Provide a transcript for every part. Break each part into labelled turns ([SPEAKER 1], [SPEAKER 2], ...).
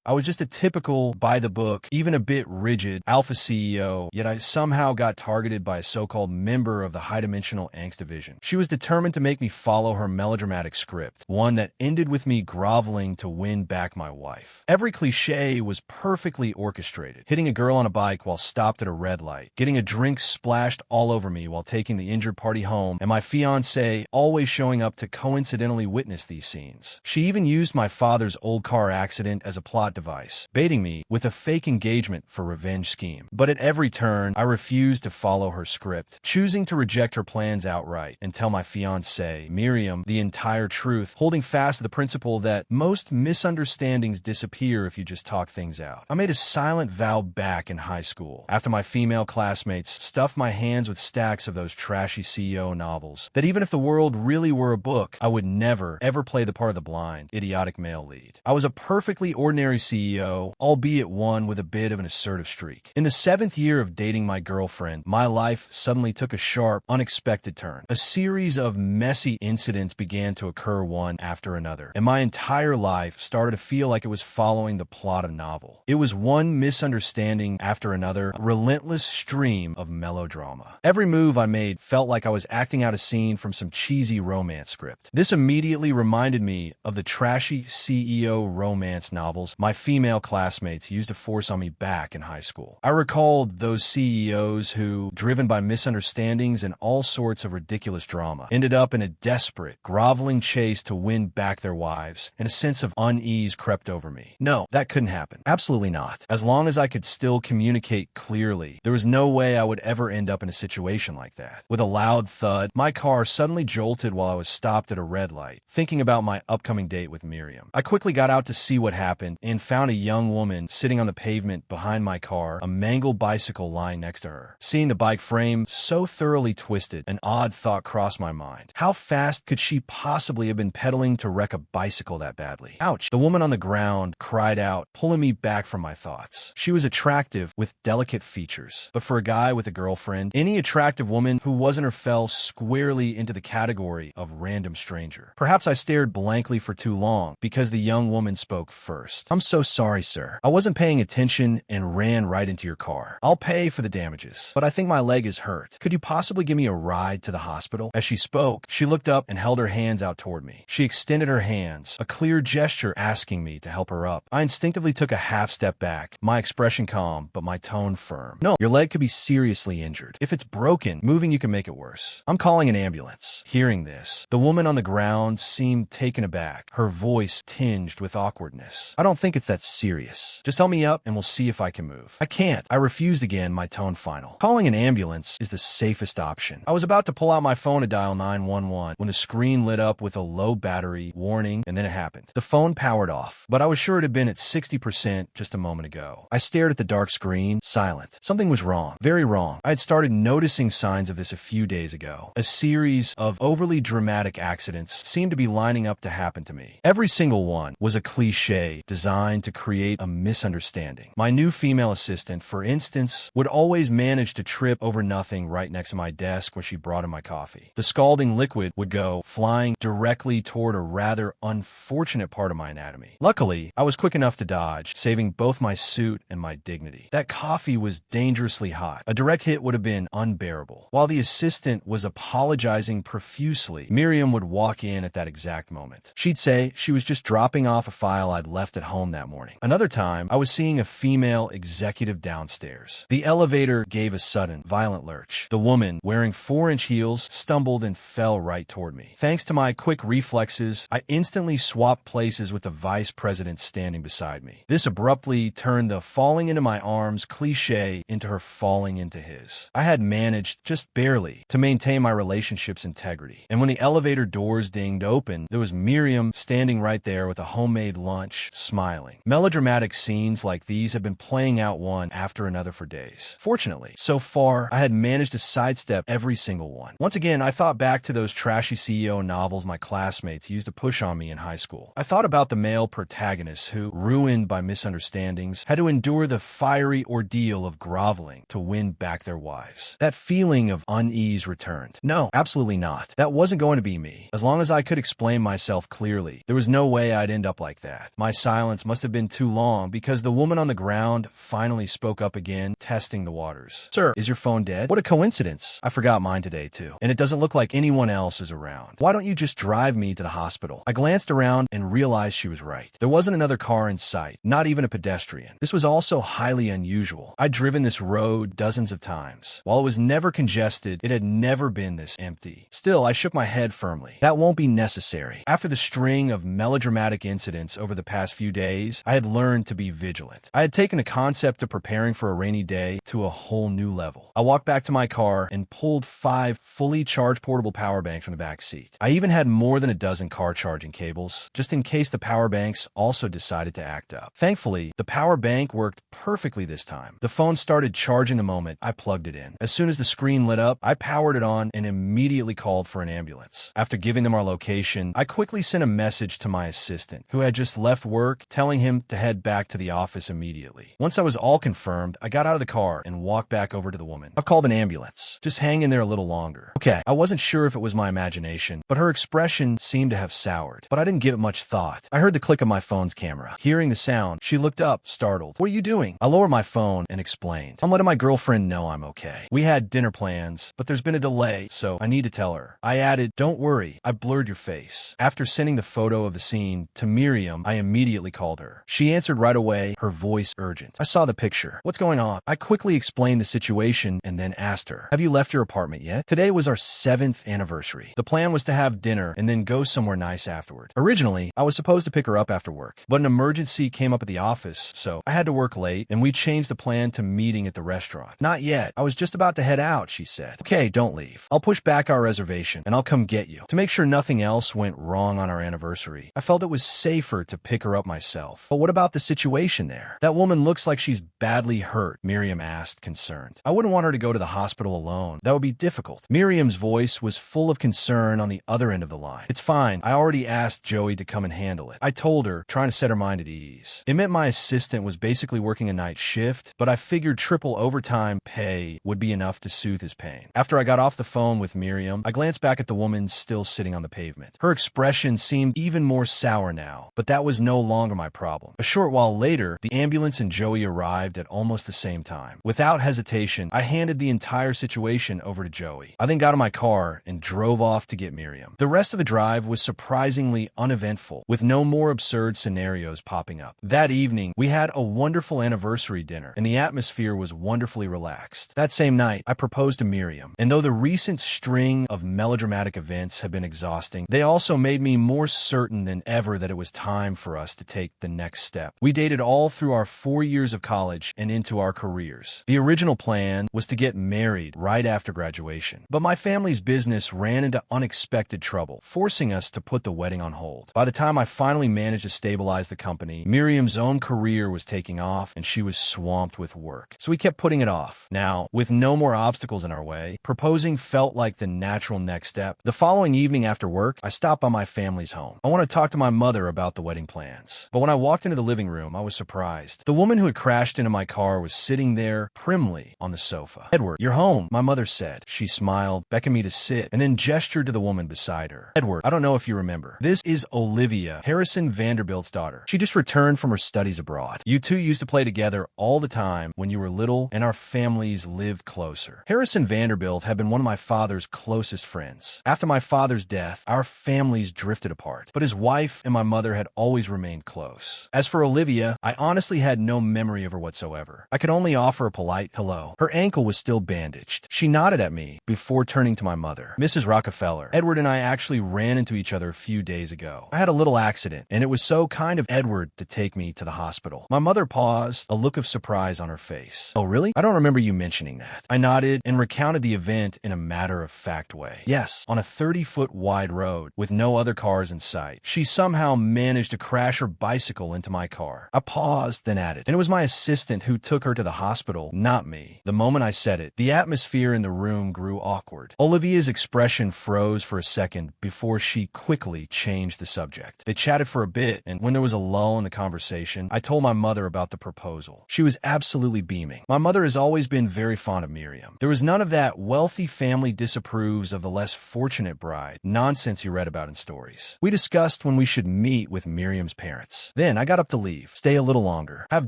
[SPEAKER 1] I was just a typical, by-the-book, even a bit rigid, alpha CEO, yet I somehow got targeted by a so-called member of the high-dimensional angst division. She was determined to make me follow her melodramatic script, one that ended with me groveling to win back my wife. Every cliche was perfectly orchestrated: hitting a girl on a bike while stopped at a red light, getting a drink splashed all over me while taking the injured party home, and my fiancé always showing up to coincidentally witness these scenes. She even used my father's old car accident as a plot device, baiting me with a fake engagement for revenge scheme. But at every turn, I refused to follow her script, choosing to reject her plans outright and tell my fiancée, Miriam, the entire truth, holding fast to the principle that most misunderstandings disappear if you just talk things out. I made a silent vow back in high school, after my female classmates stuffed my hands with stacks of those trashy CEO novels, that even if the world really were a book, I would never, ever play the part of the blind, idiotic male lead. I was a perfectly ordinary CEO, albeit one with a bit of an assertive streak. In the 7th year of dating my girlfriend, my life suddenly took a sharp, unexpected turn. A series of messy incidents began to occur one after another, and my entire life started to feel like it was following the plot of a novel. It was one misunderstanding after another, a relentless stream of melodrama. Every move I made felt like I was acting out a scene from some cheesy romance script. This immediately reminded me of the trashy CEO romance novels my female classmates used to force on me back in high school. I recalled those CEOs who, driven by misunderstandings and all sorts of ridiculous drama, ended up in a desperate, groveling chase to win back their wives, and a sense of unease crept over me. No, that couldn't happen. Absolutely not. As long as I could still communicate clearly, there was no way I would ever end up in a situation like that. With a loud thud, my car suddenly jolted while I was stopped at a red light, thinking about my upcoming date with Miriam. I quickly got out to see what happened and found a young woman sitting on the pavement behind my car, a mangled bicycle lying next to her. Seeing the bike frame so thoroughly twisted, an odd thought crossed my mind. How fast could she possibly have been pedaling to wreck a bicycle that badly? Ouch! The woman on the ground cried out, pulling me back from my thoughts. She was attractive with delicate features, but for a guy with a girlfriend, any attractive woman who wasn't or fell squarely into the category of random stranger. Perhaps I stared blankly for too long because the young woman spoke first. "I'm so sorry, sir. I wasn't paying attention and ran right into your car. I'll pay for the damages, but I think my leg is hurt. Could you possibly give me a ride to the hospital?" As she spoke, she looked up and held her hands out toward me. She extended her hands, a clear gesture asking me to help her up. I instinctively took a half step back, my expression calm, but my tone firm. "No, your leg could be seriously injured. If it's broken, moving you can make it worse. I'm calling an ambulance." Hearing this, the woman on the ground seemed taken aback, her voice tinged with awkwardness. "I don't think it's that serious. Just help me up and we'll see if I can move." "I can't." I refused again, my tone final. Calling an ambulance is the safest option. I was about to pull out my phone to dial 911 when the screen lit up with a low battery warning, and then it happened. The phone powered off, but I was sure it had been at 60% just a moment ago. I stared at the dark screen, silent. Something was wrong. Very wrong. I had started noticing signs of this a few days ago. A series of overly dramatic accidents seemed to be lining up to happen to me. Every single one was a cliche designed to create a misunderstanding. My new female assistant, for instance, would always manage to trip over nothing right next to my desk when she brought in my coffee. The scalding liquid would go flying directly toward a rather unfortunate part of my anatomy. Luckily, I was quick enough to dodge, saving both my suit and my dignity. That coffee was dangerously hot. A direct hit would have been unbearable. While the assistant was apologizing profusely, Miriam would walk in at that exact moment. She'd say she was just dropping off a file I'd left at home that morning. Another time, I was seeing a female executive downstairs. The elevator gave a sudden, violent lurch. The woman, wearing 4-inch heels, stumbled and fell right toward me. Thanks to my quick reflexes, I instantly swapped places with the vice president standing beside me. This abruptly turned the falling into my arms cliche into her falling into his. I had managed, just barely, to maintain my relationship's integrity. And when the elevator doors dinged open, there was Miriam standing right there with a homemade lunch, smiling. Melodramatic scenes like these have been playing out one after another for days. Fortunately, so far, I had managed to sidestep every single one. Once again, I thought back to those trashy CEO novels my classmates used to push on me in high school. I thought about the male protagonists who, ruined by misunderstandings, had to endure the fiery ordeal of groveling to win back their wives. That feeling of unease returned. No, absolutely not. That wasn't going to be me. As long as I could explain myself clearly, there was no way I'd end up like that. My silence must have been too long because the woman on the ground finally spoke up again, testing the waters. Sir, is your phone dead? What a coincidence. I forgot mine today too. And it doesn't look like anyone else is around. Why don't you just drive me to the hospital? I glanced around and realized she was right. There wasn't another car in sight, not even a pedestrian. This was also highly unusual. I'd driven this road dozens of times. While it was never congested, it had never been this empty. Still, I shook my head firmly. That won't be necessary. After the string of melodramatic incidents over the past few days, I had learned to be vigilant. I had taken the concept of preparing for a rainy day to a whole new level. I walked back to my car and pulled 5 fully charged portable power banks from the back seat. I even had more than a dozen car charging cables, just in case the power banks also decided to act up. Thankfully, the power bank worked perfectly this time. The phone started charging the moment I plugged it in. As soon as the screen lit up, I powered it on and immediately called for an ambulance. After giving them our location, I quickly sent a message to my assistant, who had just left work, telling him to head back to the office immediately. Once I was all confirmed, I got out of the car and walked back over to the woman. I've called an ambulance. Just hang in there a little longer. Okay, I wasn't sure if it was my imagination, but her expression seemed to have soured. But I didn't give it much thought. I heard the click of my phone's camera. Hearing the sound, she looked up, startled. What are you doing? I lowered my phone and explained. I'm letting my girlfriend know I'm okay. We had dinner plans, but there's been a delay, so I need to tell her. I added, don't worry, I blurred your face. After sending the photo of the scene to Miriam, I immediately called her. She answered right away, her voice urgent. I saw the picture. What's going on? I quickly explained the situation and then asked her, have you left your apartment yet? Today was our 7th anniversary. The plan was to have dinner and then go somewhere nice afterward. Originally, I was supposed to pick her up after work, but an emergency came up at the office, so I had to work late and we changed the plan to meeting at the restaurant. Not yet. I was just about to head out, she said. Okay, don't leave. I'll push back our reservation and I'll come get you. To make sure nothing else went wrong on our anniversary, I felt it was safer to pick her up myself. But what about the situation there? That woman looks like she's badly hurt, Miriam asked, concerned. I wouldn't want her to go to the hospital alone. That would be difficult. Miriam's voice was full of concern on the other end of the line. It's fine. I already asked Joey to come and handle it. I told her, trying to set her mind at ease. It meant my assistant was basically working a night shift, but I figured triple overtime pay would be enough to soothe his pain. After I got off the phone with Miriam, I glanced back at the woman still sitting on the pavement. Her expression seemed even more sour now, but that was no longer my problem. A short while later, the ambulance and Joey arrived at almost the same time. Without hesitation, I handed the entire situation over to Joey. I then got in my car and drove off to get Miriam. The rest of the drive was surprisingly uneventful, with no more absurd scenarios popping up. That evening, we had a wonderful anniversary dinner, and the atmosphere was wonderfully relaxed. That same night, I proposed to Miriam, and though the recent string of melodramatic events have been exhausting, they also made me more certain than ever that it was time for us to take the next step. We dated all through our 4 years of college and into our careers. The original plan was to get married right after graduation, but my family's business ran into unexpected trouble, forcing us to put the wedding on hold. By the time I finally managed to stabilize the company, Miriam's own career was taking off and she was swamped with work. So we kept putting it off. Now, with no more obstacles in our way, proposing felt like the natural next step. The following evening after work, I stopped by my family's home. I wanted to talk to my mother about the wedding plans. But when I walked into the living room, I was surprised. The woman who had crashed into my car was sitting there primly on the sofa. Edward, you're home, my mother said. She smiled, beckoned me to sit, and then gestured to the woman beside her. Edward, I don't know if you remember. This is Olivia, Harrison Vanderbilt's daughter. She just returned from her studies abroad. You two used to play together all the time when you were little, and our families lived closer. Harrison Vanderbilt had been one of my father's closest friends. After my father's death, our families drifted apart, but his wife and my mother had always remained close. As for Olivia, I honestly had no memory of her whatsoever. I could only offer a polite hello. Her ankle was still bandaged. She nodded at me before turning to my mother. Mrs. Rockefeller, Edward and I actually ran into each other a few days ago. I had a little accident, and it was so kind of Edward to take me to the hospital. My mother paused, a look of surprise on her face. Oh, really? I don't remember you mentioning that. I nodded and recounted the event in a matter-of-fact way. Yes, on a 30-foot wide road with no other cars in sight, she somehow managed to crash her bicycle into my car. I paused, then added, and it was my assistant who took her to the hospital, not me. The moment I said it, the atmosphere in the room grew awkward. Olivia's expression froze for a second before she quickly changed the subject. They chatted for a bit, and when there was a lull in the conversation, I told my mother about the proposal. She was absolutely beaming. My mother has always been very fond of Miriam. There was none of that wealthy family disapproves of the less fortunate bride nonsense you read about in stories. We discussed when we should meet with Miriam's parents. Then I got up to leave. Stay a little longer. Have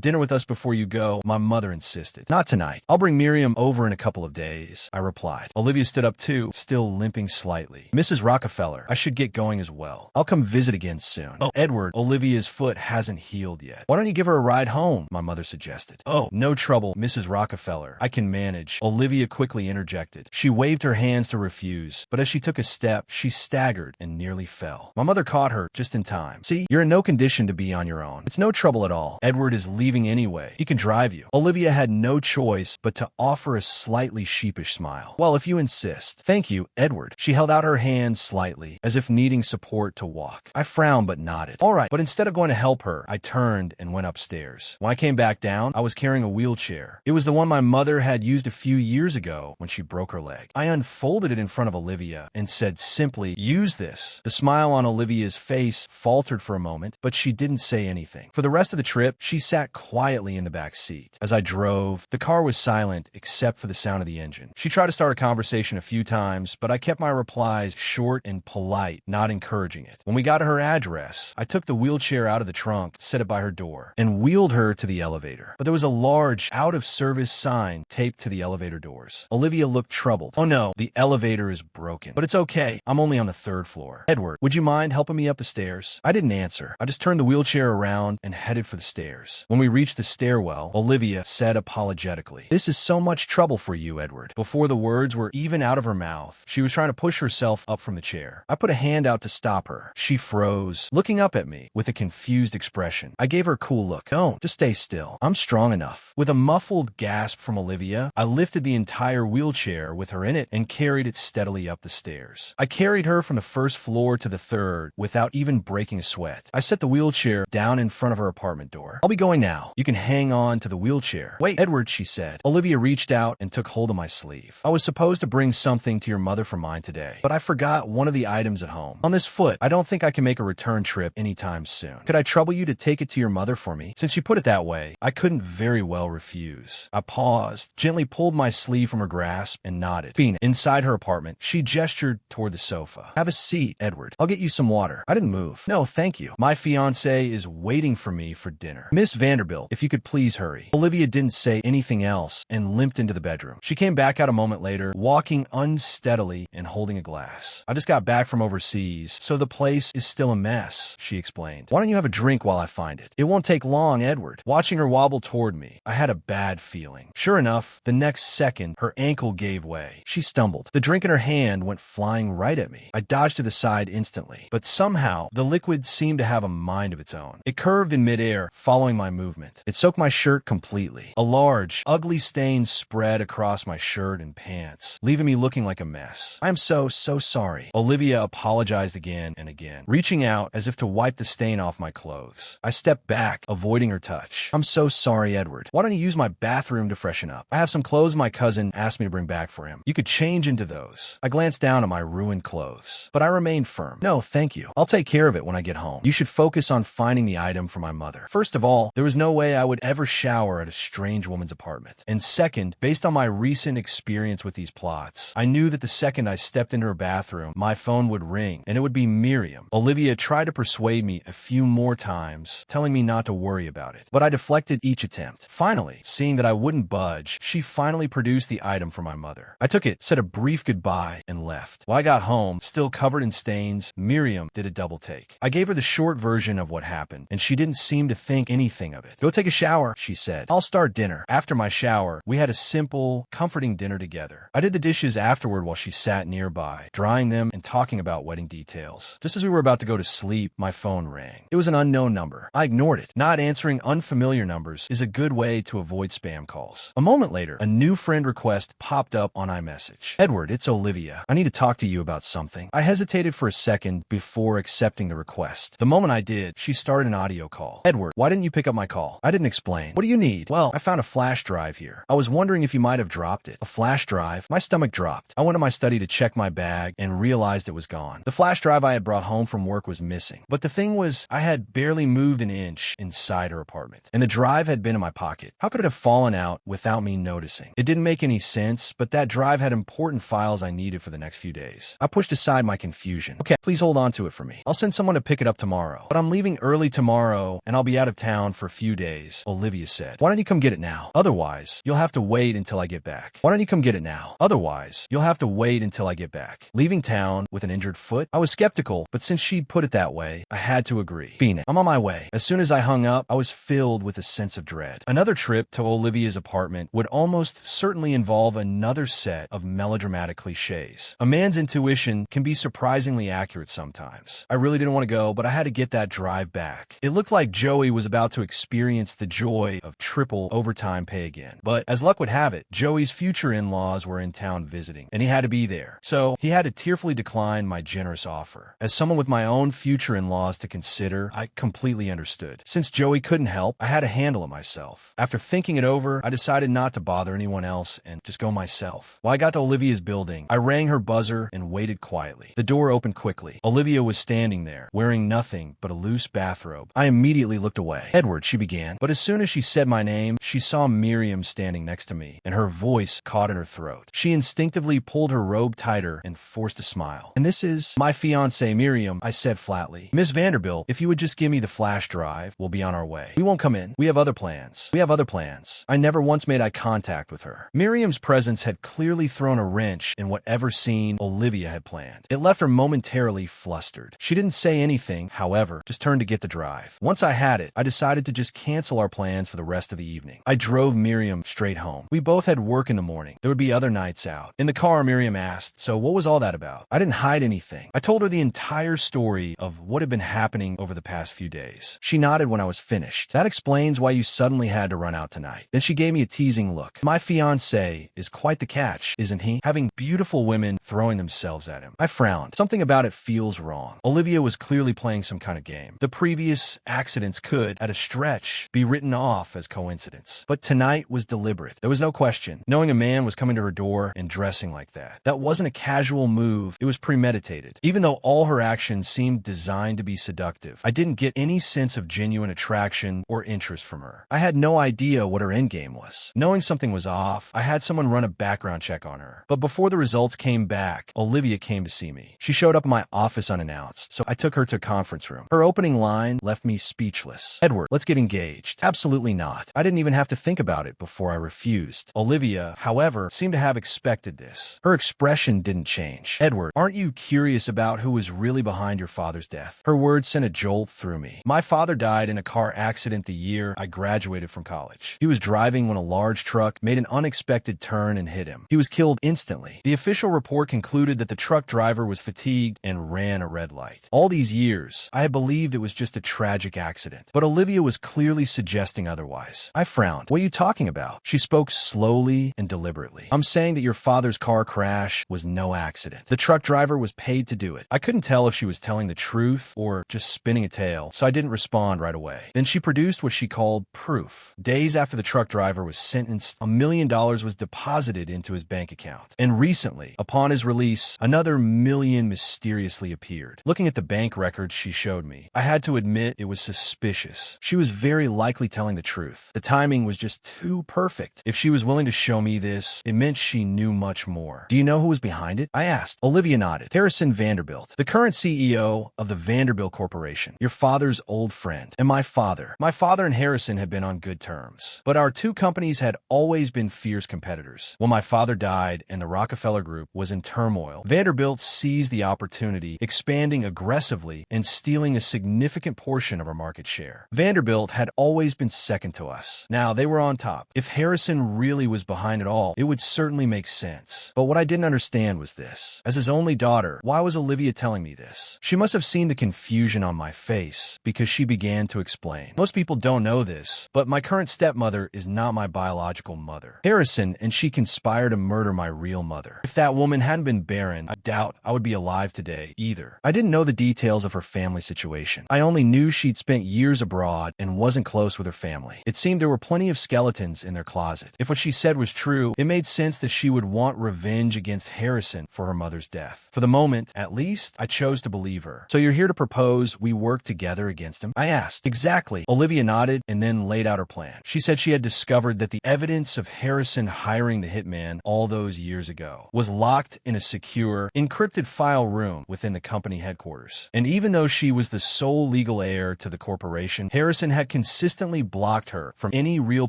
[SPEAKER 1] dinner with us before you go, my mother insisted. Not tonight. I'll bring Miriam over in a couple of days, I replied. Olivia stood up too, still limping slightly. Mrs. Rockefeller, I should get going as well. I'll come visit again soon. Oh, Edward, Olivia's foot hasn't healed yet. Why don't you give her a ride home? My mother suggested. Oh, no trouble, Mrs. Rockefeller. I can manage. Olivia quickly interjected. She waved her hands to refuse, but as she took a step, she staggered and nearly fell. My mother caught her just in time. See, you're in no condition to be on your own. It's no trouble at all. Edward is leaving anyway. He can drive you. Olivia had no choice but to offer a slightly sheepish smile. Well, if you insist. Thank you, Edward. She held out her hand slightly, as if needing support to walk. I frowned but nodded. All right, but instead of going to help her, I turned and went upstairs. When I came back down, I was carrying a wheelchair. It was the one my mother had used a few years ago when she broke her leg. I unfolded it in front of Olivia and said simply, use this. The smile on Olivia's face faltered for a moment, but she didn't say anything. For the rest of the trip, she sat quietly in the back seat. As I drove, the car was silent except for the sound of the engine. She tried to start a conversation a few times, but I kept my replies short and polite, not encouraging it. When we got to her address, I took the wheelchair out of the trunk, set it by her door, and wheeled her to the elevator. But there was a large out-of-service sign taped to the elevator doors. Olivia looked troubled. Oh no, the elevator is broken. But it's okay. I'm only on the 3rd floor. Edward, would you mind helping me up the stairs? I didn't answer. I just turned the wheelchair around and headed for the stairs. When we reached the stairwell, Olivia said apologetically, "This is so much trouble for you, Edward." Before the words were even out of her mouth, she was trying to push herself up from the chair. I put a hand out to stop her. She froze, looking up at me with a confused expression. I gave her a cool look. Don't, just stay still. I'm strong enough. With a muffled gasp from Olivia, I lifted the entire wheelchair with her in it and carried it steadily up the stairs. I carried her from the 1st floor to the 3rd without even breaking a sweat. I set the wheelchair down in front of her apartment door. I'll be going now. You can hang on to the wheelchair. Wait, Edward, she said. Olivia reached out and took hold of my sleeve. I was supposed to bring something to your mother for mine today, but I forgot one of the items at home. On this foot, I don't think I can make a return trip anytime soon. Could I trouble you to take it to your mother for me? Since you put it that way, I couldn't very well refuse. I paused, gently pulled my sleeve from her grasp, and nodded. Being inside her apartment, she gestured toward the sofa. Have a seat, Edward. I'll get you some water. I didn't move. No, thank you. My fiancé is waiting for me for dinner. Miss Vanderbilt, if you could please hurry. Olivia didn't say anything else and limped into the bedroom. She came back out a moment later, walking unsteadily and holding a glass. I just got back from overseas, so the place is still a mess, she explained. Why don't you have a drink while I find it? It won't take long, Edward. Watching her wobble toward me, I had a bad feeling. Sure enough, the next second, her ankle gave way. She stumbled. The drink in her hand went flying right at me. I dodged to the side instantly, but somehow, the liquid seemed to have a mind of its own. It curved in midair, following my movement. It soaked my shirt completely. A large, ugly stain spread across my shirt and pants, leaving me looking like a mess. I'm so sorry. Olivia apologized again and again, reaching out as if to wipe the stain off my clothes. I stepped back, avoiding her touch. I'm so sorry, Edward. Why don't you use my bathroom to freshen up? I have some clothes my cousin asked me to bring back for him. You could change into those. I glanced down at my ruined clothes, but I remained firm. No, thank you. I'll take care of it when I get home. You should focus on finding the item for my mother. First of all, there was no way I would ever shower at a strange woman's apartment. And second, based on my recent experience with these plots, I knew that the second I stepped into her bathroom, my phone would ring, and it would be Miriam. Olivia tried to persuade me a few more times, telling me not to worry about it, but I deflected each attempt. Finally, seeing that I wouldn't budge, she finally produced the item for my mother. I took it, said a brief goodbye, and left. When I got home, still covered in stains, Miriam did a double take. I gave her the short version of what happened, and she didn't seem to think anything of it. Go take a shower, she said. I'll start dinner. After my shower, we had a simple, comforting dinner together. I did the dishes afterward while she sat nearby, drying them and talking about wedding details. Just as we were about to go to sleep, my phone rang. It was an unknown number. I ignored it. Not answering unfamiliar numbers is a good way to avoid spam calls. A moment later, a new friend request popped up on iMessage. Edward, it's Olivia. I need to talk to you about something. I hesitated for a second before accepting the request. The moment I did, she started an audio call. Edward, why didn't you pick up my call? I didn't explain. What do you need? Well, I found a flash drive here. I was wondering if you might have dropped it. A flash drive? My stomach dropped. I went to my study to check my bag and realized it was gone. The flash drive I had brought home from work was missing. But the thing was, I had barely moved an inch inside her apartment, and the drive had been in my pocket. How could it have fallen out without me noticing? It didn't make any sense, but that drive had important files I needed for the next few days. I pushed aside my confusion. Okay, please hold on to it for me. I'll send someone to pick it up tomorrow, but I'm leaving early early tomorrow, and I'll be out of town for a few days, Olivia said. Why don't you come get it now? Otherwise, you'll have to wait until I get back. Why don't you come get it now? Otherwise, you'll have to wait until I get back. Leaving town with an injured foot? I was skeptical, but since she'd put it that way, I had to agree. Phoenix, I'm on my way. As soon as I hung up, I was filled with a sense of dread. Another trip to Olivia's apartment would almost certainly involve another set of melodramatic cliches. A man's intuition can be surprisingly accurate sometimes. I really didn't want to go, but I had to get that drive back. It looked like Joey was about to experience the joy of triple overtime pay again. But as luck would have it, Joey's future in-laws were in town visiting, and he had to be there. So he had to tearfully decline my generous offer. As someone with my own future in-laws to consider, I completely understood. Since Joey couldn't help, I had to handle it myself. After thinking it over, I decided not to bother anyone else and just go myself. While I got to Olivia's building, I rang her buzzer and waited quietly. The door opened quickly. Olivia was standing there, wearing nothing but a loose bathrobe. I immediately looked away. Edward, she began, but as soon as she said my name, she saw Miriam standing next to me, and her voice caught in her throat. She instinctively pulled her robe tighter and forced a smile. And this is my fiancée, Miriam, I said flatly. Miss Vanderbilt, if you would just give me the flash drive, we'll be on our way. We won't come in. We have other plans. We have other plans. I never once made eye contact with her. Miriam's presence had clearly thrown a wrench in whatever scene Olivia had planned. It left her momentarily flustered. She didn't say anything, however, just turned to get the drive. Once I had it, I decided to just cancel our plans for the rest of the evening. I drove Miriam straight home. We both had work in the morning. There would be other nights out. In the car, Miriam asked, "So what was all that about?" I didn't hide anything. I told her the entire story of what had been happening over the past few days. She nodded when I was finished. That explains why you suddenly had to run out tonight. Then she gave me a teasing look. My fiancé is quite the catch, isn't he? Having beautiful women throwing themselves at him. I frowned. Something about it feels wrong. Olivia was clearly playing some kind of game. The previous accidents could, at a stretch, be written off as coincidence. But tonight was deliberate. There was no question. Knowing a man was coming to her door and dressing like that. That wasn't a casual move. It was premeditated. Even though all her actions seemed designed to be seductive, I didn't get any sense of genuine attraction or interest from her. I had no idea what her endgame was. Knowing something was off, I had someone run a background check on her. But before the results came back, Olivia came to see me. She showed up in my office unannounced, so I took her to a conference room. Her opening line left me speechless. "Edward, let's get engaged." Absolutely not. I didn't even have to think about it before I refused. Olivia, however, seemed to have expected this. Her expression didn't change. "Edward, aren't you curious about who was really behind your father's death?" Her words sent a jolt through me. My father died in a car accident the year I graduated from college. He was driving when a large truck made an unexpected turn and hit him. He was killed instantly. The official report concluded that the truck driver was fatigued and ran a red light. All these years, I had believed it was just a tragic accident. But Olivia was clearly suggesting otherwise. I frowned. "What are you talking about?" She spoke slowly and deliberately. "I'm saying that your father's car crash was no accident. The truck driver was paid to do it." I couldn't tell if she was telling the truth or just spinning a tale, so I didn't respond right away. Then she produced what she called proof. Days after the truck driver was sentenced, $1 million was deposited into his bank account. And recently, upon his release, another $1 million mysteriously appeared. Looking at the bank records she showed me, I had to admit it was suspicious. She was very likely telling the truth. The timing was just too perfect. If she was willing to show me this, it meant she knew much more. "Do you know who was behind it?" I asked. Olivia nodded. "Harrison Vanderbilt, the current CEO of the Vanderbilt Corporation, your father's old friend, and my father. My father and Harrison had been on good terms, but our two companies had always been fierce competitors. When my father died and the Rockefeller Group was in turmoil, Vanderbilt seized the opportunity, expanding aggressively and stealing a significant portion of our market share. Vanderbilt had always been second to us. Now they were on top. If Harrison really was behind it all, it would certainly make sense. But what I didn't understand was this. As his only daughter, why was Olivia telling me this? She must have seen the confusion on my face because she began to explain. Most people don't know this, but my current stepmother is not my biological mother. Harrison and she conspired to murder my real mother. If that woman hadn't been barren, I doubt I would be alive today either. I didn't know the details of her family situation. I only knew she'd spent years abroad and wasn't close with her family. It seemed there were plenty of skeletons in their closet. If what she said was true, it made sense that she would want revenge against Harrison for her mother's death. For the moment, at least, I chose to believe her. "So you're here to propose we work together against him?" I asked. "Exactly." Olivia nodded and then laid out her plan. She said she had discovered that the evidence of Harrison hiring the hitman all those years ago was locked in a secure, encrypted file room within the company headquarters. And even though she was the sole legal legal heir to the corporation, Harrison had consistently blocked her from any real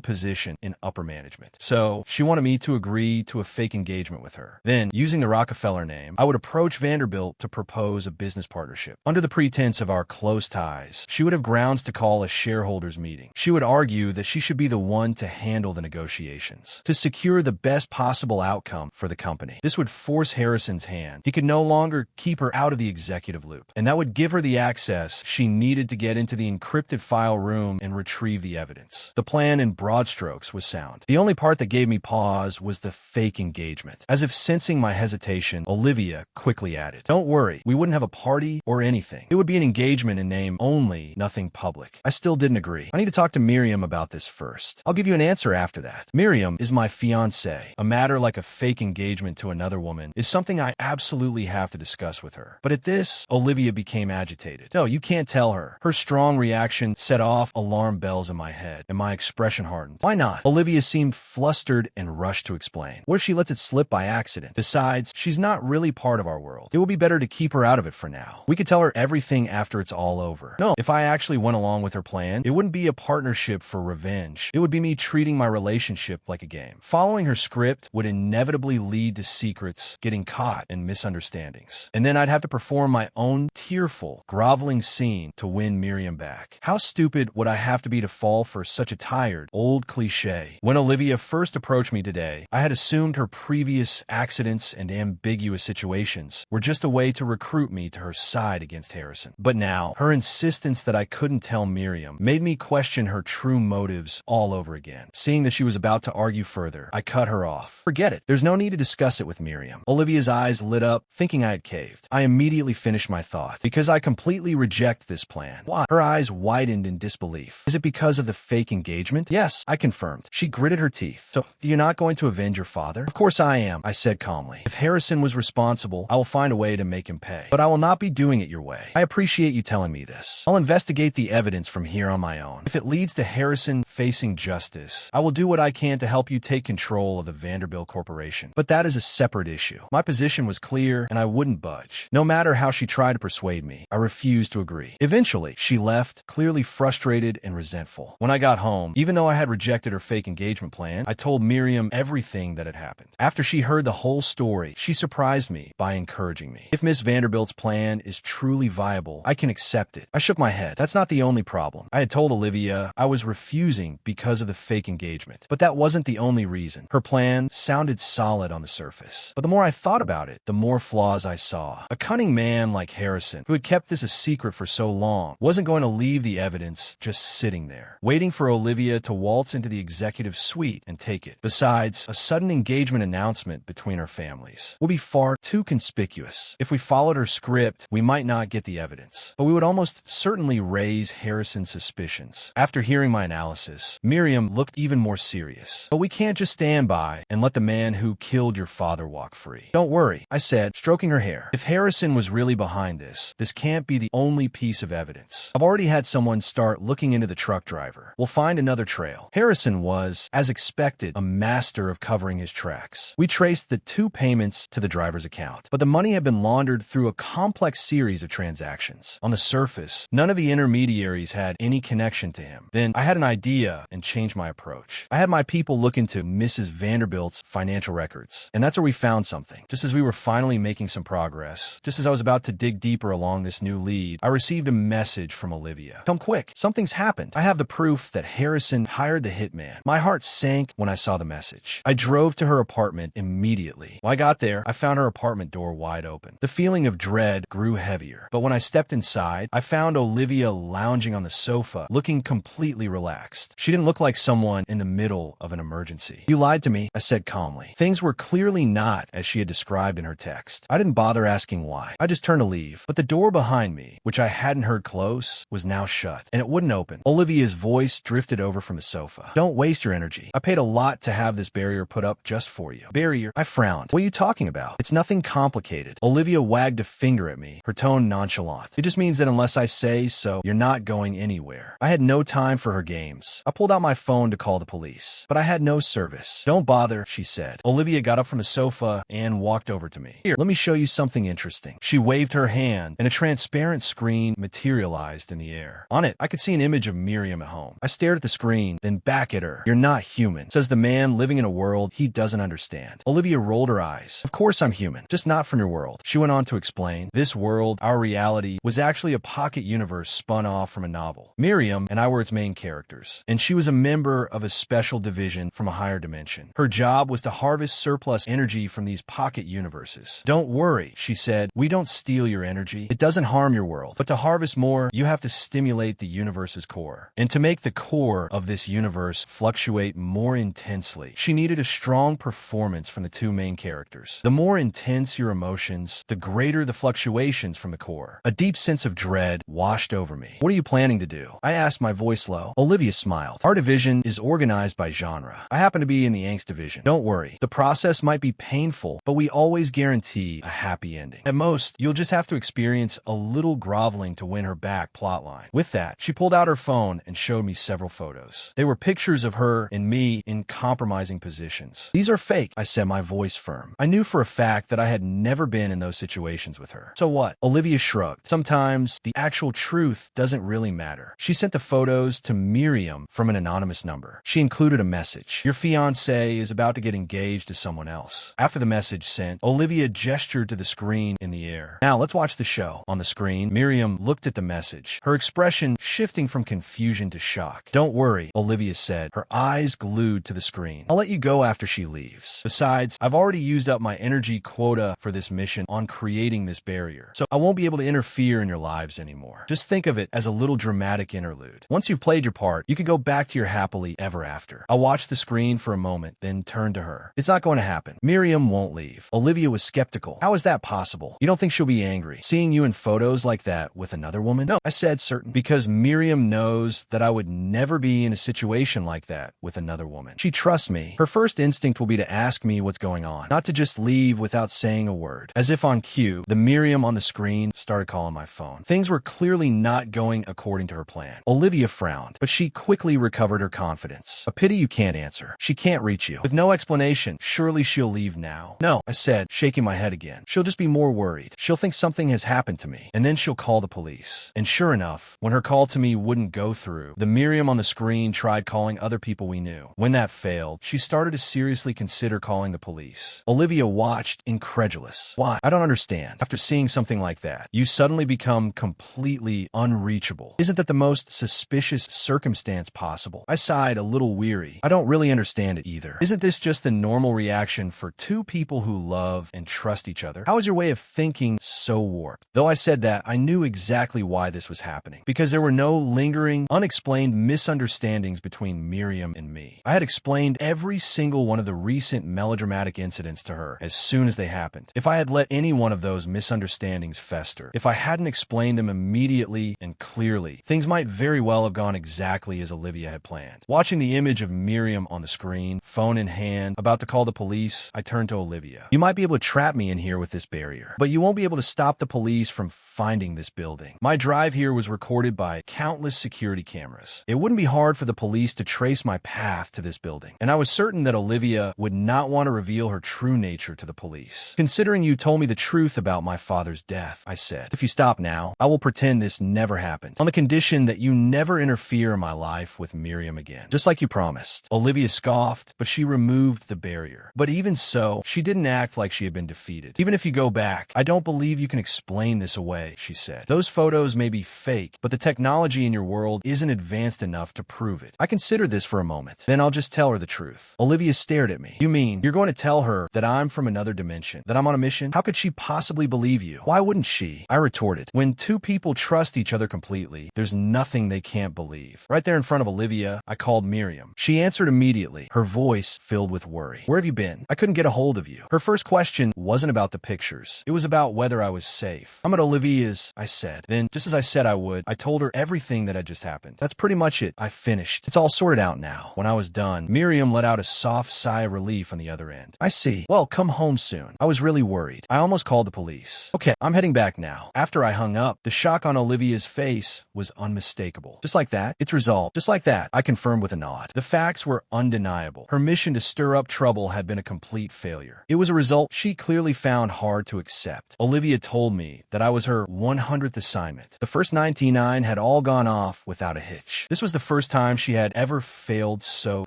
[SPEAKER 1] position in upper management. So she wanted me to agree to a fake engagement with her. Then, using the Rockefeller name, I would approach Vanderbilt to propose a business partnership. Under the pretense of our close ties, she would have grounds to call a shareholders meeting. She would argue that she should be the one to handle the negotiations, to secure the best possible outcome for the company. This would force Harrison's hand. He could no longer keep her out of the executive loop, and that would give her the access she needed to get into the encrypted file room and retrieve the evidence. The plan in broad strokes was sound. The only part that gave me pause was the fake engagement. As if sensing my hesitation, Olivia quickly added, "Don't worry, we wouldn't have a party or anything. It would be an engagement in name only, nothing public." I still didn't agree. "I need to talk to Miriam about this first. I'll give you an answer after that." Miriam is my fiancée. A matter like a fake engagement to another woman is something I absolutely have to discuss with her. But at this, Olivia became agitated. "No, you can't tell her." Her strong reaction set off alarm bells in my head, and my expression hardened. "Why not?" Olivia seemed flustered and rushed to explain. "What if she lets it slip by accident? Besides, she's not really part of our world. It will be better to keep her out of it for now. We could tell her everything after it's all over." No, if I actually went along with her plan, it wouldn't be a partnership for revenge. It would be me treating my relationship like a game. Following her script would inevitably lead to secrets getting caught and misunderstandings. And then I'd have to perform my own tearful, groveling scene to win Miriam back. How stupid would I have to be to fall for such a tired, old cliche? When Olivia first approached me today, I had assumed her previous accidents and ambiguous situations were just a way to recruit me to her side against Harrison. But now, her insistence that I couldn't tell Miriam made me question her true motives all over again. Seeing that she was about to argue further, I cut her off. "Forget it. There's no need to discuss it with Miriam." Olivia's eyes lit up, thinking I had caved. I immediately finished my thought. "Because I completely reject this plan." "Why?" Her eyes widened in disbelief. "Is it because of the fake engagement?" "Yes," I confirmed. She gritted her teeth. "So, you're not going to avenge your father?" "Of course I am," I said calmly. "If Harrison was responsible, I will find a way to make him pay. But I will not be doing it your way. I appreciate you telling me this. I'll investigate the evidence from here on my own. If it leads to Harrison facing justice, I will do what I can to help you take control of the Vanderbilt Corporation. But that is a separate issue." My position was clear, and I wouldn't budge. No matter how she tried to persuade me, I refused to agree. Eventually, she left, clearly frustrated and resentful. When I got home, even though I had rejected her fake engagement plan, I told Miriam everything that had happened. After she heard the whole story, she surprised me by encouraging me. "If Miss Vanderbilt's plan is truly viable, I can accept it." I shook my head. That's not the only problem. I had told Olivia I was refusing because of the fake engagement. But that wasn't the only reason. Her plan sounded solid on the surface. But the more I thought about it, the more flaws I saw. A cunning man like Harrison, who had kept this a secret for so long, wasn't going to leave the evidence just sitting there, waiting for Olivia to waltz into the executive suite and take it. Besides, a sudden engagement announcement between our families would be far too conspicuous. If we followed her script, we might not get the evidence, but we would almost certainly raise Harrison's suspicions. After hearing my analysis, Miriam looked even more serious. "But we can't just stand by and let the man who killed your father walk free." "Don't worry," I said, stroking her hair. "If Harrison was really behind this can't be the only piece of evidence. I've already had someone start looking into the truck driver. We'll find another trail." Harrison was, as expected, a master of covering his tracks. We traced the 2 payments to the driver's account, but the money had been laundered through a complex series of transactions. On the surface, none of the intermediaries had any connection to him. Then I had an idea and changed my approach. I had my people look into Mrs. Vanderbilt's financial records, and that's where we found something. Just as we were finally making some progress, just as I was about to dig deeper along this new lead, I received a message from Olivia. "Come quick, something's happened. I have the proof that Harrison hired the hitman." My heart sank when I saw the message. I drove to her apartment immediately. When I got there, I found her apartment door wide open. The feeling of dread grew heavier, but when I stepped inside, I found Olivia lounging on the sofa, looking completely relaxed. She didn't look like someone in the middle of an emergency. "You lied to me," I said calmly. Things were clearly not as she had described in her text. I didn't bother asking why. I just turned to leave, but the door behind me, which I hadn't heard close, was now shut, and it wouldn't open. Olivia's voice drifted over from the sofa. "Don't waste your energy. I paid a lot to have this barrier put up just for you." "Barrier?" I frowned. "What are you talking about? It's nothing complicated." Olivia wagged a finger at me, her tone nonchalant. "It just means that unless I say so, you're not going anywhere." I had no time for her games. I pulled out my phone to call the police, but I had no service. "Don't bother," she said. Olivia got up from the sofa and walked over to me. "Here, let me show you something interesting." She waved her hand, and a transparent screen materialized materialized in the air. On it, I could see an image of Miriam at home. I stared at the screen, then back at her. "You're not human," says the man living in a world he doesn't understand. Olivia rolled her eyes. "Of course I'm human, just not from your world." She went on to explain, "This world, our reality, was actually a pocket universe spun off from a novel. Miriam and I were its main characters, and she was a member of a special division from a higher dimension. Her job was to harvest surplus energy from these pocket universes. Don't worry," she said, "we don't steal your energy. It doesn't harm your world. But to harvest more, you have to stimulate the universe's core. And to make the core of this universe fluctuate more intensely, she needed a strong performance from the two main characters. The more intense your emotions, the greater the fluctuations from the core." A deep sense of dread washed over me. "What are you planning to do?" I asked, my voice low. Olivia smiled. "Our division is organized by genre. I happen to be in the angst division. Don't worry. The process might be painful, but we always guarantee a happy ending. At most, you'll just have to experience a little groveling to win her back plotline." With that, she pulled out her phone and showed me several photos. They were pictures of her and me in compromising positions. "These are fake," I said, my voice firm. I knew for a fact that I had never been in those situations with her. "So what?" Olivia shrugged. "Sometimes the actual truth doesn't really matter." She sent the photos to Miriam from an anonymous number. She included a message. "Your fiancé is about to get engaged to someone else." After the message sent, Olivia gestured to the screen in the air. "Now let's watch the show." On the screen, Miriam looked at the message, her expression shifting from confusion to shock. "Don't worry," Olivia said, her eyes glued to the screen. "I'll let you go after she leaves. Besides, I've already used up my energy quota for this mission on creating this barrier, so I won't be able to interfere in your lives anymore. Just think of it as a little dramatic interlude. Once you've played your part, you can go back to your happily ever after." I watched the screen for a moment, then turned to her. "It's not going to happen. Miriam won't leave." Olivia was skeptical. "How is that possible? You don't think she'll be angry seeing you in photos like that with another woman?" "No," I said, certain. "Because Miriam knows that I would never be in a situation like that with another woman. She trusts me. Her first instinct will be to ask me what's going on, not to just leave without saying a word." As if on cue, the Miriam on the screen started calling my phone. Things were clearly not going according to her plan. Olivia frowned, but she quickly recovered her confidence. "A pity you can't answer. She can't reach you. With no explanation, surely she'll leave now." "No," I said, shaking my head again. "She'll just be more worried. She'll think something has happened to me, and then she'll call the police." And sure enough, when her call to me wouldn't go through, the Miriam on the screen tried calling other people we knew. When that failed, she started to seriously consider calling the police. Olivia watched, incredulous. "Why? I don't understand. After seeing something like that, you suddenly become completely unreachable. Isn't that the most suspicious circumstance possible?" I sighed, a little weary. "I don't really understand it either. Isn't this just the normal reaction for two people who love and trust each other? How is your way of thinking so warped?" Though I said that, I knew exactly why this was happening. Because there were no lingering, unexplained misunderstandings between Miriam and me. I had explained every single one of the recent melodramatic incidents to her as soon as they happened. If I had let any one of those misunderstandings fester, if I hadn't explained them immediately and clearly, things might very well have gone exactly as Olivia had planned. Watching the image of Miriam on the screen, phone in hand, about to call the police, I turned to Olivia. "You might be able to trap me in here with this barrier, but you won't be able to stop the police from finding this building. My drive here was recorded by countless security cameras. It wouldn't be hard for the police to trace my path to this building, and I was certain that Olivia would not want to reveal her true nature to the police. Considering you told me the truth about my father's death," I said, "if you stop now, I will pretend this never happened, on the condition that you never interfere in my life with Miriam again, just like you promised." Olivia scoffed, but she removed the barrier. But even so, she didn't act like she had been defeated. "Even if you go back, I don't believe you can explain this away," she said. "Those photos may be fake, but the technology in your world isn't advanced enough to prove it." I considered this for a moment. "Then I'll just tell her the truth." Olivia stared at me. "You mean you're going to tell her that I'm from another dimension, that I'm on a mission? How could she possibly believe you?" "Why wouldn't she?" I retorted. "When two people trust each other completely, there's nothing they can't believe." Right there in front of Olivia, I called Miriam. She answered immediately, her voice filled with worry. "Where have you been? I couldn't get a hold of you." Her first question wasn't about the pictures. It was about whether I was safe. "I'm at Olivia's," I said. Then, just as I said I would, I told her everything that had just happened. "That's pretty much it. I finished. It's all sorted out now." When I was done, Miriam let out a soft sigh of relief on the other end. "I see. Well, come home soon. I was really worried. I almost called the police." "Okay, I'm heading back now." After I hung up, the shock on Olivia's face was unmistakable. "Just like that? It's resolved." "Just like that," I confirmed with a nod. The facts were undeniable. Her mission to stir up trouble had been a complete failure. It was a result she clearly found hard to accept. Olivia told me that I was her 100th assignment. disappointment. The first 99 had all gone off without a hitch. This was the first time she had ever failed so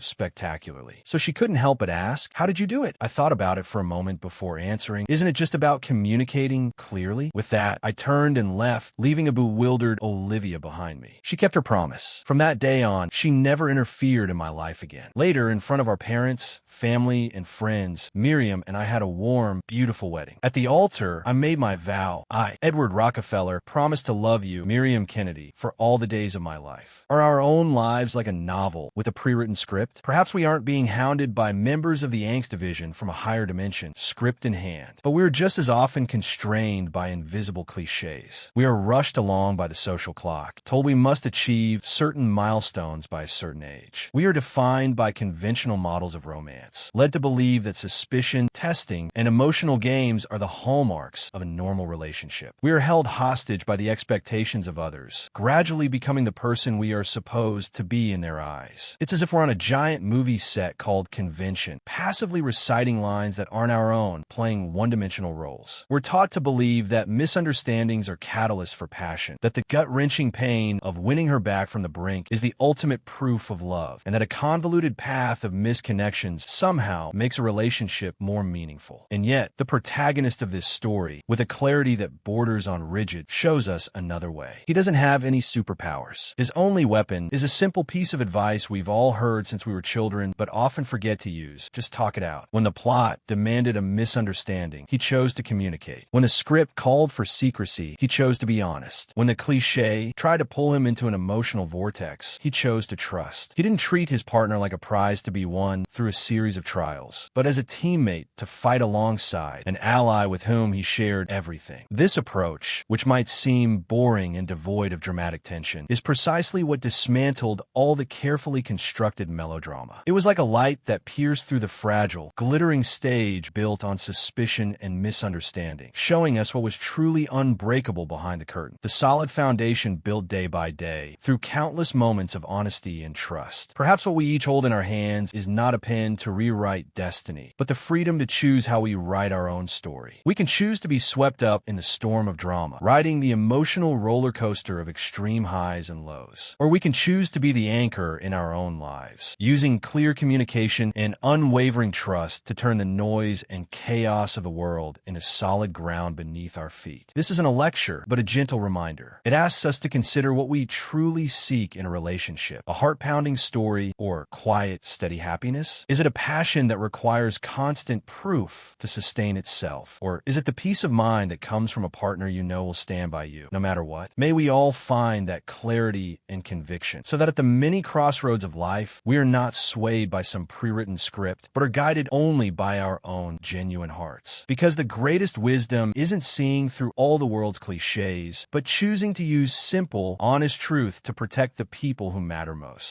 [SPEAKER 1] spectacularly. So she couldn't help but ask, "How did you do it?" I thought about it for a moment before answering. "Isn't it just about communicating clearly?" With that, I turned and left, leaving a bewildered Olivia behind me. She kept her promise. From that day on, she never interfered in my life again. Later, in front of our parents, family, and friends, Miriam and I had a warm, beautiful wedding. At the altar, I made my vow. I, Edward Rockefeller, promise to love you, Miriam Kennedy, for all the days of my life. Are our own lives like a novel with a pre-written script? Perhaps we aren't being hounded by members of the angst division from a higher dimension, script in hand. But we're just as often constrained by invisible cliches. We are rushed along by the social clock, told we must achieve certain milestones by a certain age. We are defined by conventional models of romance, led to believe that suspicion, testing, and emotional games are the hallmarks of a normal relationship. We are held hostage by the expectations of others, gradually becoming the person we are supposed to be in their eyes. It's as if we're on a giant movie set called convention, passively reciting lines that aren't our own, playing one-dimensional roles. We're taught to believe that misunderstandings are catalysts for passion, that the gut-wrenching pain of winning her back from the brink is the ultimate proof of love, and that a convoluted path of misconnections somehow makes a relationship more meaningful. And yet, the protagonist of this story, with a clarity that borders on rigid, shows us another way. He doesn't have any superpowers. His only weapon is a simple piece of advice we've all heard since we were children, but often forget to use. Just talk it out. When the plot demanded a misunderstanding, he chose to communicate. When the script called for secrecy, he chose to be honest. When the cliche tried to pull him into an emotional vortex, he chose to trust. He didn't treat his partner like a prize to be won through a series of trials, but as a teammate to fight alongside, an ally with whom he shared everything. This approach, which might seem boring and devoid of dramatic tension, is precisely what dismantled all the carefully constructed melodrama. It was like a light that pierced through the fragile, glittering stage built on suspicion and misunderstanding, showing us what was truly unbreakable behind the curtain. The solid foundation built day by day, through countless moments of honesty and trust. Perhaps what we each hold in our hands is not a pen to rewrite destiny, but the freedom to choose how we write our own story. We can choose to be swept up in the storm of drama, riding the emotional roller coaster of extreme highs and lows. Or we can choose to be the anchor in our own lives, using clear communication and unwavering trust to turn the noise and chaos of the world into solid ground beneath our feet. This isn't a lecture, but a gentle reminder. It asks us to consider what we truly seek in a relationship: a heart-pounding story or quiet, steady happiness? Is it a passion that requires constant proof to sustain itself? Or is it the peace of mind that comes from a partner you know will stand by you, no matter what? May we all find that clarity and conviction, so that at the many crossroads of life, we are not swayed by some pre-written script, but are guided only by our own genuine hearts. Because the greatest wisdom isn't seeing through all the world's cliches, but choosing to use simple, honest truth to protect the people who matter most.